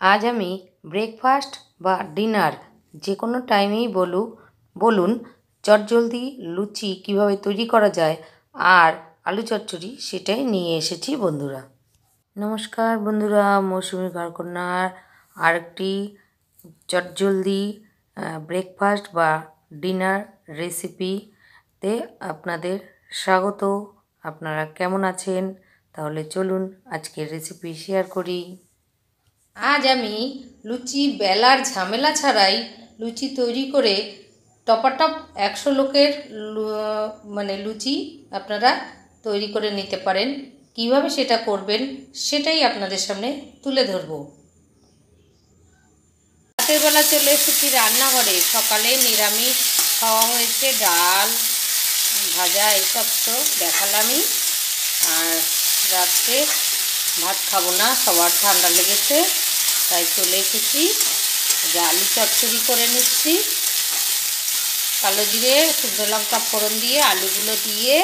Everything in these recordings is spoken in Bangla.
আজ আমি ব্রেকফাস্ট বা ডিনার যে কোনো টাইমেই বলুন চটজলদি লুচি কীভাবে তৈরি করা যায় আর আলু চচ্চড়ি সেটাই নিয়ে এসেছি বন্ধুরা। নমস্কার বন্ধুরা, মৌসুমী ঘরকন্যার আরেকটি চটজলদি ব্রেকফাস্ট বা ডিনার রেসিপিতে আপনাদের স্বাগত। আপনারা কেমন আছেন? তাহলে চলুন আজকের রেসিপি শেয়ার করি। আজ আমি লুচি বেলার ঝামেলা ছাড়াই লুচি তৈরি করে টপাটপ 100 লোকের লুচি আপনারা তৈরি করে নিতে পারেন। কিভাবে সেটা করবেন সেটাই আপনাদের সামনে তুলে ধরব। রাতের বেলা চলে এসেছি রান্নাঘরে। সকালে নিরামিষ খাওয়া হয়েছে, ডাল ভাজা এসব তো দেখালামই। আর রাত্রে ভাত খাবো না, সবার ঠান্ডা লেগেছে, তাই চলে এসেছি আলু চচ্চড়ি করে নিচ্ছি। কালো জিরে শুকনো লঙ্কা ফোড়ন দিয়ে আলুগুলো দিয়ে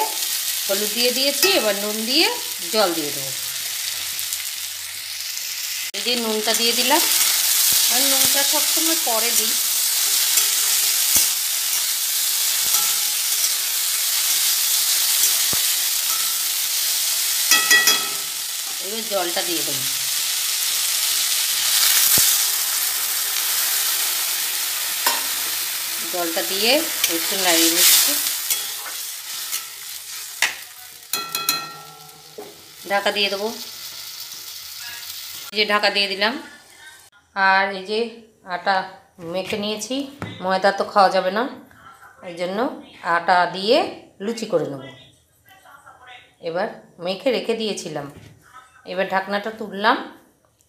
হলুদ দিয়ে দিয়েছি। এবার নুন দিয়ে জল দিয়ে দেবো। এই যে নুনটা দিয়ে দিলাম, আর নুনটা সবসময় পরে দিই। এবার জলটা দিয়ে দেবো। জলটা দিয়ে একটু নাড়িয়ে নিচ্ছি। ঢাকা দিয়ে দেবো। এই যে ঢাকা দিয়ে দিলাম। আর এই যে আটা মেখে নিয়েছি, ময়দা তো খাওয়া যাবে না, এই জন্য আটা দিয়ে লুচি করে নেব। এবার মেখে রেখে দিয়েছিলাম, এবার ঢাকনাটা তুললাম।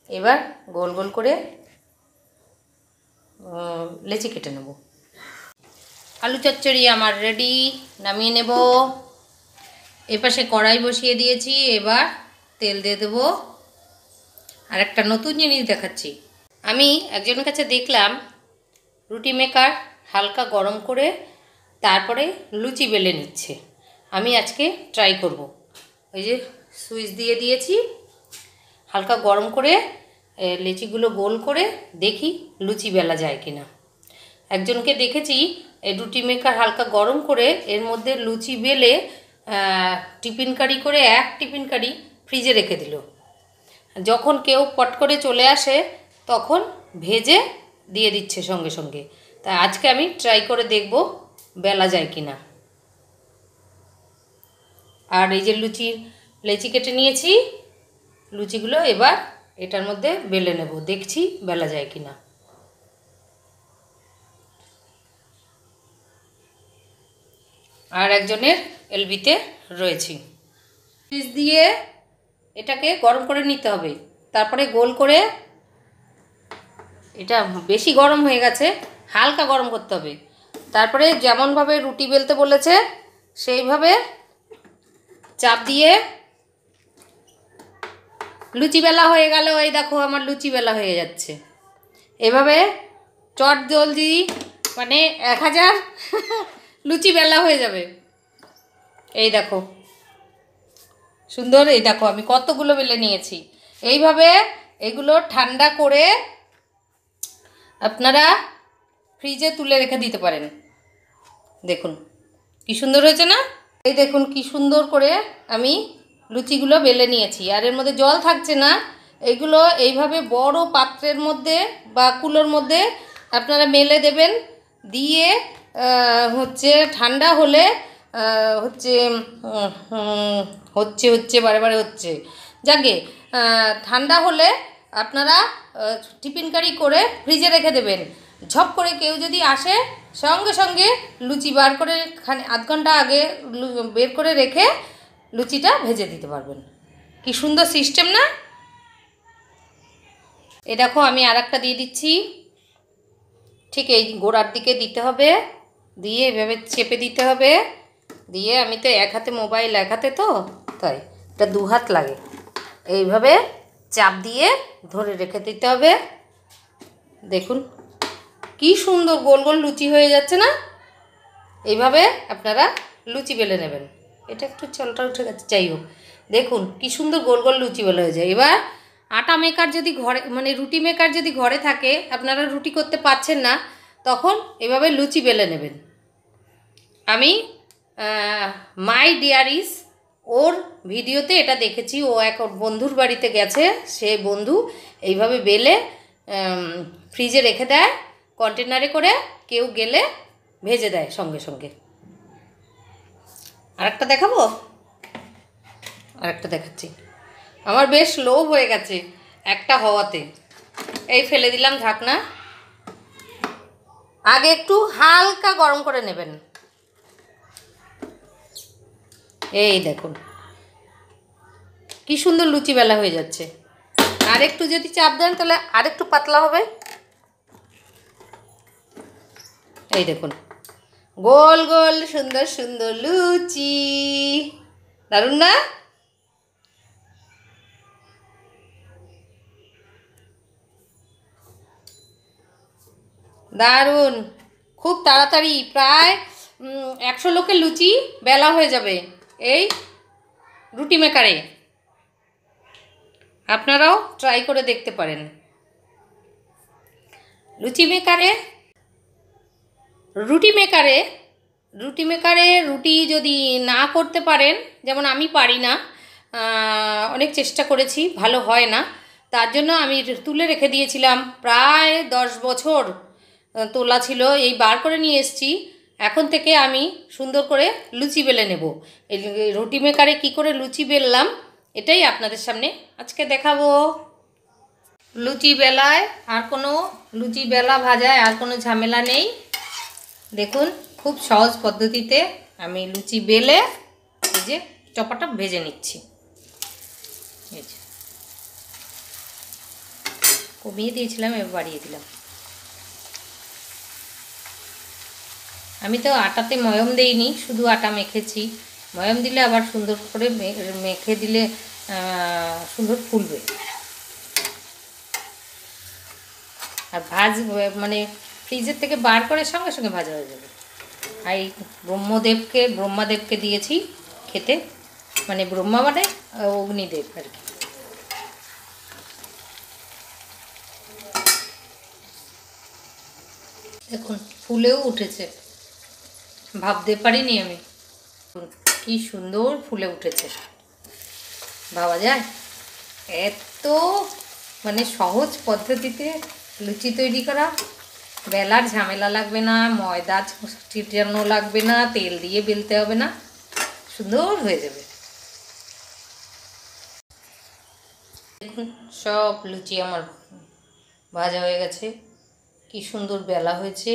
এবার গোল গোল করে লেচি কেটে নেব। আলু চচ্চড়ি আমার রেডি, নামিয়ে নেব। এপাশে কড়াই বসিয়ে দিয়েছি, এবার তেল দিয়ে দেবো। আর একটা নতুন জিনিস দেখাচ্ছি। আমি একজনের কাছে দেখলাম রুটি মেকার হালকা গরম করে তারপরে লুচি বেলে নিচ্ছে। আমি আজকে ট্রাই করব। ওই যে সুইচ দিয়ে দিয়েছি, হালকা গরম করে লেচিগুলো গোল করে দেখি লুচি বেলা যায় কিনা। একজনকে দেখেছি এই রুটি মেকার হালকা গরম করে এর মধ্যে লুচি বেলে টিফিন কারি করে এক টিফিন কারি ফ্রিজে রেখে দিল। যখন কেউ পট করে চলে আসে তখন ভেজে দিয়ে দিচ্ছে সঙ্গে সঙ্গে। তাই আজকে আমি ট্রাই করে দেখব বেলা যায় কিনা। আর এই যে লেচি কেটে নিয়েছি, লুচিগুলো এবার এটার মধ্যে বেলে নেব, দেখছি বেলা যায় কিনা। আর একজনের এলবিতে রয়েছি। সুইচ দিয়ে এটাকে গরম করে নিতে হবে, তারপরে গোল করে, এটা বেশি গরম হয়ে গেছে, হালকা গরম করতে হবে। তারপরে যেমনভাবে রুটি বেলতে বলেছে সেইভাবে চাপ দিয়ে লুচি বেলা হয়ে গেল। এই দেখো আমার লুচি বেলা হয়ে যাচ্ছে। এভাবে চটজলদি 1000 লুচি বেলা হয়ে যাবে। এই দেখো সুন্দর, এই দেখো আমি কতগুলো বেলে নিয়েছি। এইভাবে এগুলো ঠান্ডা করে আপনারা ফ্রিজে তুলে রেখে দিতে পারেন। দেখুন কি সুন্দর হয়েছে না? এই দেখুন কি সুন্দর করে আমি লুচিগুলো বেলে নিয়েছি, আর এর মধ্যে জল থাকছে না। এইগুলো এইভাবে বড় পাত্রের মধ্যে বা কুলোর মধ্যে আপনারা মেলে দেবেন। দিয়ে ঠান্ডা হলে বারে বারে হচ্ছে যাকে ঠান্ডা হলে আপনারা টিফিন কারি করে ফ্রিজে রেখে দেবেন। ঝপ করে কেউ যদি আসে সঙ্গে সঙ্গে লুচি বার করে আধ ঘন্টা আগে বের করে রেখে লুচিটা ভেজে দিতে পারবেন। কি সুন্দর সিস্টেম না? এ দেখো আমি আর একটা দিয়ে দিচ্ছি। ঠিক এই গোড়ার দিকে দিতে হবে, দিয়ে এভাবে চেপে দিতে হবে। দিয়ে আমি তো এক হাতে মোবাইল, এক হাতে তো, তাই এটা 2 হাত লাগে। এইভাবে চাপ দিয়ে ধরে রেখে দিতে হবে। দেখুন কি সুন্দর গোল গোল লুচি হয়ে যাচ্ছে না? এইভাবে আপনারা লুচি বেলে নেবেন। এটা একটু চলটা উঠে গেছে, যাই হোক, দেখুন কি সুন্দর গোল গোল লুচি বেলা হয়ে যায়। এবার আটা মেকার যদি ঘরে মানে রুটি মেকার যদি ঘরে থাকে, আপনারা রুটি করতে পারছেন না, তখন এভাবে লুচি বেলে নেবেন। আমি মাই ডিয়ারিস ওর ভিডিওতে এটা দেখেছি। ও এক বন্ধুর বাড়িতে গেছে, সে বন্ধু এইভাবে বেলে ফ্রিজে রেখে দেয় কন্টেনারে করে, কেউ গেলে ভেজে দেয় সঙ্গে সঙ্গে। আরেকটা দেখাবো, আরেকটা দেখাচ্ছি। আমার বেশ লোভ হয়ে গেছে একটা হওয়াতে, এই ফেলে দিলাম ঢাকনা। আগে একটু হালকা গরম করে নেবেন। এই দেখুন কি সুন্দর লুচি বেলা হয়ে যাচ্ছে। আর একটু যদি চাপ দেন তাহলে আরেকটু পাতলা হবে। এই দেখুন গোল গোল সুন্দর সুন্দর লুচি, দারুণ না? দারুণ, খুব তাড়াতাড়ি, প্রায় 100 লোকের লুচি বেলা হয়ে যাবে এই রুটি মেকারে। আপনারাও ট্রাই করে দেখতে পারেন। রুটি মেকারে রুটি যদি না করতে পারেন, যেমন আমি পারি না, অনেক চেষ্টা করেছি, ভালো হয় না, তার জন্য আমি তুলে রেখে দিয়েছিলাম। প্রায় 10 বছর তোলা ছিল, এই বার করে নিয়ে এসেছি। এখন থেকে আমি সুন্দর করে লুচি বেলে নেব। এই রুটি মেকারে কী করে লুচি বেললাম এটাই আপনাদের সামনে আজকে দেখাবো। লুচি বেলায় আর কোনো লুচি বেলা ভাজায় আর কোনো ঝামেলা নেই। দেখুন খুব সহজ পদ্ধতিতে আমি লুচি বেলে এই যে টপাটপ ভেজে নিচ্ছি। কমিয়ে দিয়েছিলাম, এবার বাড়িয়ে দিলাম। আমি তো আটাতে ময়ম দেইনি, শুধু আটা মেখেছি। ময়ম দিলে আবার সুন্দর করে মেখে দিলে সুন্দর ফুলবে। আর মানে ফ্রিজের থেকে বার করে সঙ্গে সঙ্গে ভাজা হয়ে যাবে। আর এই ব্রহ্মাদেবকে দিয়েছি খেতে, মানে ব্রহ্মা মানে অগ্নিদেব আর কি। দেখুন ফুলেও উঠেছে, ভাবতে পারিনি আমি, কি সুন্দর ফুলে উঠেছে। ভাবা যায় এত মানে সহজ পদ্ধতিতে লুচি তৈরি করা, বেলার ঝামেলা লাগবে না, ময়দা ছিটানো লাগবে না, তেল দিয়ে বেলতে হবে না, সুন্দর হয়ে যাবে। দেখুন সব লুচি আমার ভাজা হয়ে গেছে, কি সুন্দর বেলা হয়েছে,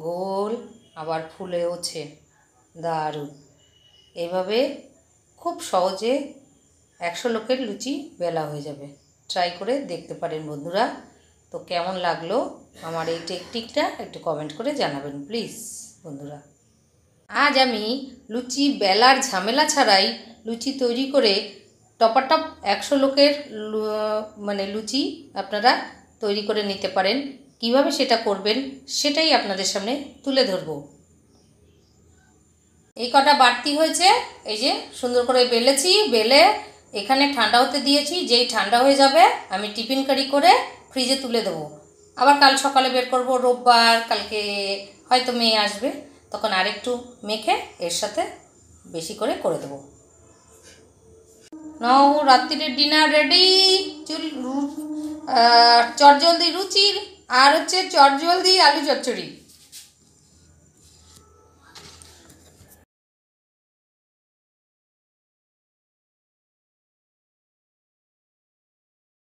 গোল আবার ফুলেওছে, দারুণ। এইভাবে খুব সহজে 100 লোকের লুচি বেলা হয়ে যাবে। ট্রাই করে দেখতে পারেন বন্ধুরা। তো কেমন লাগলো আমার এই টেকনিকটা একটু কমেন্ট করে জানাবেন প্লিজ বন্ধুরা। আজ আমি লুচি বেলার ঝামেলা ছাড়াই লুচি তৈরি করে টপাটপ 100 লোকের মানে লুচি আপনারা তৈরি করে নিতে পারেন। কিভাবে সেটা করবেন সেটাই আপনাদের সামনে তুলে ধরব। এই কটা বাড়তি হয়েছে, এই যে সুন্দর করে বেলেছি, বেলে এখানে ঠান্ডা হতে দিয়েছি। যেই ঠান্ডা হয়ে যাবে আমি টিফিন কারি করে ফ্রিজে তুলে দেবো। আবার কাল সকালে বের করব, রোববার, কালকে হয়তো মেয়ে আসবে, তখন আরেকটু মেখে এর সাথে বেশি করে দেবো। নাও রাত্রির ডিনার রেডি। চটজলদি লুচি আর হচ্ছে চটজলদি আলু চচ্চড়ি।